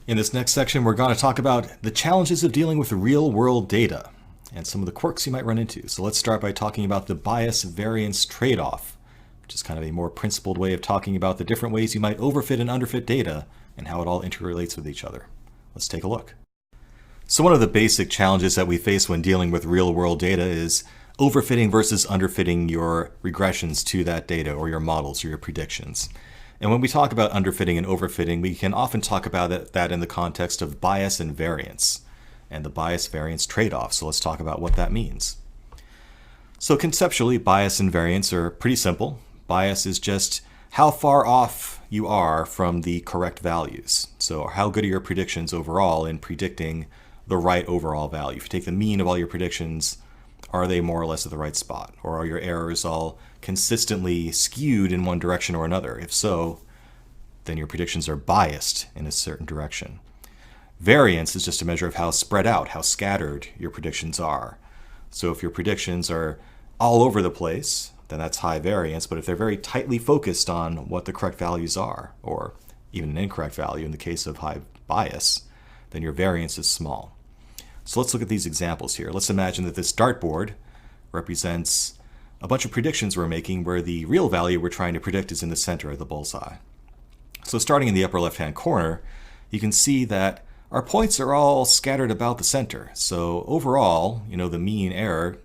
In this next section, we're going to talk about the challenges of dealing with real-world data and some of the quirks you might run into. So let's start by talking about the bias-variance trade-off, which is kind of a more principled way of talking about the different ways you might overfit and underfit data and how it all interrelates with each other. Let's take a look. So one of the basic challenges that we face when dealing with real-world data is overfitting versus underfitting your regressions to that data or your models or your predictions. And when we talk about underfitting and overfitting, we can often talk about that in the context of bias and variance and the bias-variance trade-off. So let's talk about what that means. So conceptually, bias and variance are pretty simple. Bias is just how far off you are from the correct values. So how good are your predictions overall in predicting the right overall value? If you take the mean of all your predictions, are they more or less at the right spot? Or are your errors all consistently skewed in one direction or another? If so, then your predictions are biased in a certain direction. Variance is just a measure of how spread out, how scattered your predictions are. So if your predictions are all over the place, then that's high variance. But if they're very tightly focused on what the correct values are, or even an incorrect value in the case of high bias, then your variance is small. So let's look at these examples here. Let's imagine that this dartboard represents a bunch of predictions we're making where the real value we're trying to predict is in the center of the bullseye. So starting in the upper left-hand corner, you can see that our points are all scattered about the center. So overall, the mean error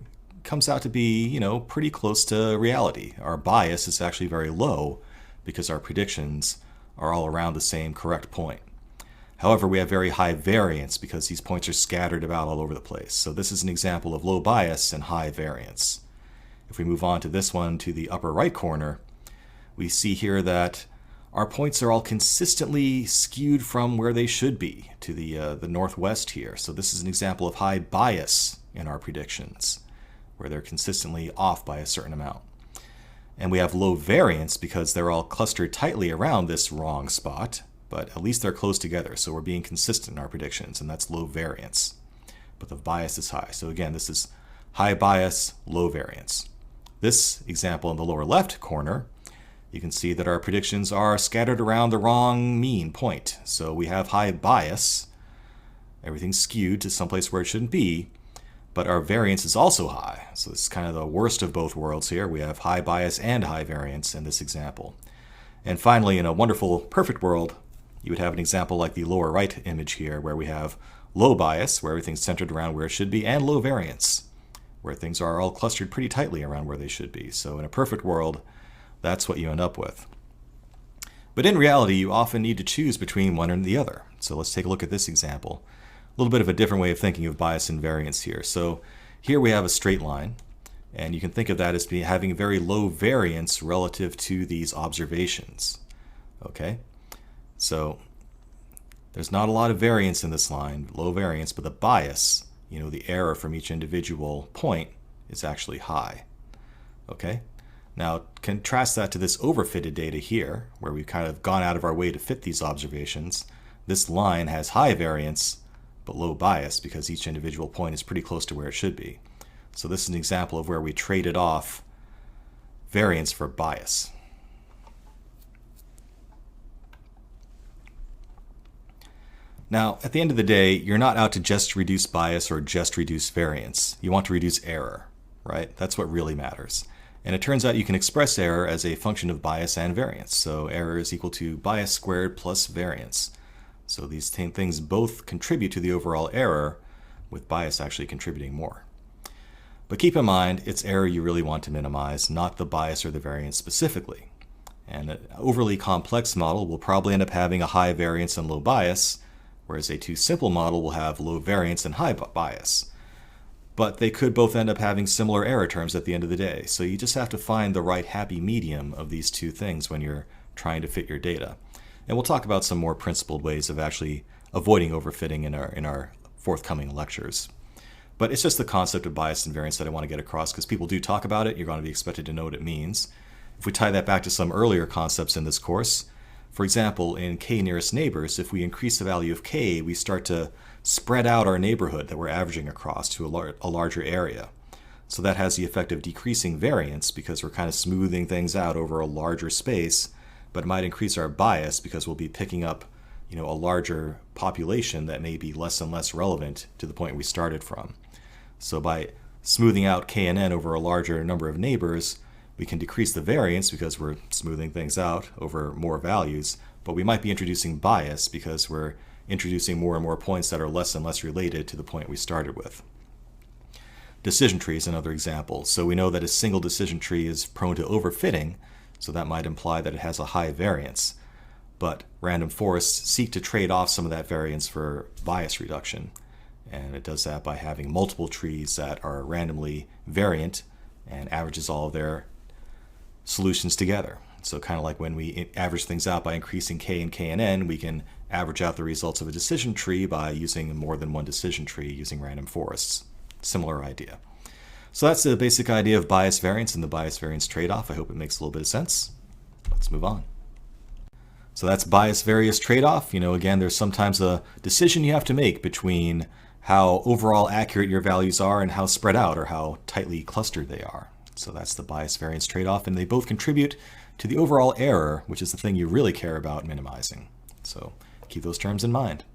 comes out to be, pretty close to reality. Our bias is actually very low because our predictions are all around the same correct point. However, we have very high variance because these points are scattered about all over the place. So this is an example of low bias and high variance. If we move on to this one, to the upper right corner, we see here that our points are all consistently skewed from where they should be to the northwest here. So this is an example of high bias in our predictions, where they're consistently off by a certain amount. And we have low variance because they're all clustered tightly around this wrong spot, but at least they're close together. So we're being consistent in our predictions, and that's low variance. But the bias is high. So again, this is high bias, low variance. This example in the lower left corner, you can see that our predictions are scattered around the wrong mean point. So we have high bias, everything's skewed to someplace where it shouldn't be, but our variance is also high. So this is kind of the worst of both worlds here. We have high bias and high variance in this example. And finally, in a wonderful, perfect world, you would have an example like the lower right image here, where we have low bias, where everything's centered around where it should be, and low variance, where things are all clustered pretty tightly around where they should be. So in a perfect world, that's what you end up with. But in reality, you often need to choose between one and the other. So let's take a look at this example. A little bit of a different way of thinking of bias and variance here. So here we have a straight line, and you can think of that as having very low variance relative to these observations. Okay? So there's not a lot of variance in this line, low variance, but the bias, the error from each individual point is actually high. Okay? Now contrast that to this overfitted data here, where we've kind of gone out of our way to fit these observations. This line has high variance, but low bias because each individual point is pretty close to where it should be. So this is an example of where we traded off variance for bias. Now, at the end of the day, you're not out to just reduce bias or just reduce variance. You want to reduce error, right? That's what really matters. And it turns out you can express error as a function of bias and variance. So error is equal to bias squared plus variance. So these things both contribute to the overall error, with bias actually contributing more. But keep in mind, it's error you really want to minimize, not the bias or the variance specifically. And an overly complex model will probably end up having a high variance and low bias, whereas a too simple model will have low variance and high bias. But they could both end up having similar error terms at the end of the day. So you just have to find the right happy medium of these two things when you're trying to fit your data. And we'll talk about some more principled ways of actually avoiding overfitting in our forthcoming lectures. But it's just the concept of bias and variance that I want to get across, because people do talk about it. You're going to be expected to know what it means. If we tie that back to some earlier concepts in this course, for example, in k nearest neighbors, if we increase the value of k, we start to spread out our neighborhood that we're averaging across to a larger area. So that has the effect of decreasing variance because we're kind of smoothing things out over a larger space, but it might increase our bias because we'll be picking up a larger population that may be less and less relevant to the point we started from. So by smoothing out k and n over a larger number of neighbors, we can decrease the variance because we're smoothing things out over more values, but we might be introducing bias because we're introducing more and more points that are less and less related to the point we started with. Decision tree is another example. So we know that a single decision tree is prone to overfitting, so that might imply that it has a high variance. But random forests seek to trade off some of that variance for bias reduction. And it does that by having multiple trees that are randomly variant and averages all of their solutions together. So kind of like when we average things out by increasing k and n, we can average out the results of a decision tree by using more than one decision tree using random forests. Similar idea. So that's the basic idea of bias variance and the bias variance trade-off. I hope it makes a little bit of sense. Let's move on. So that's bias variance trade-off. Again, there's sometimes a decision you have to make between how overall accurate your values are and how spread out or how tightly clustered they are. So that's the bias variance trade-off, and they both contribute to the overall error, which is the thing you really care about minimizing. So keep those terms in mind.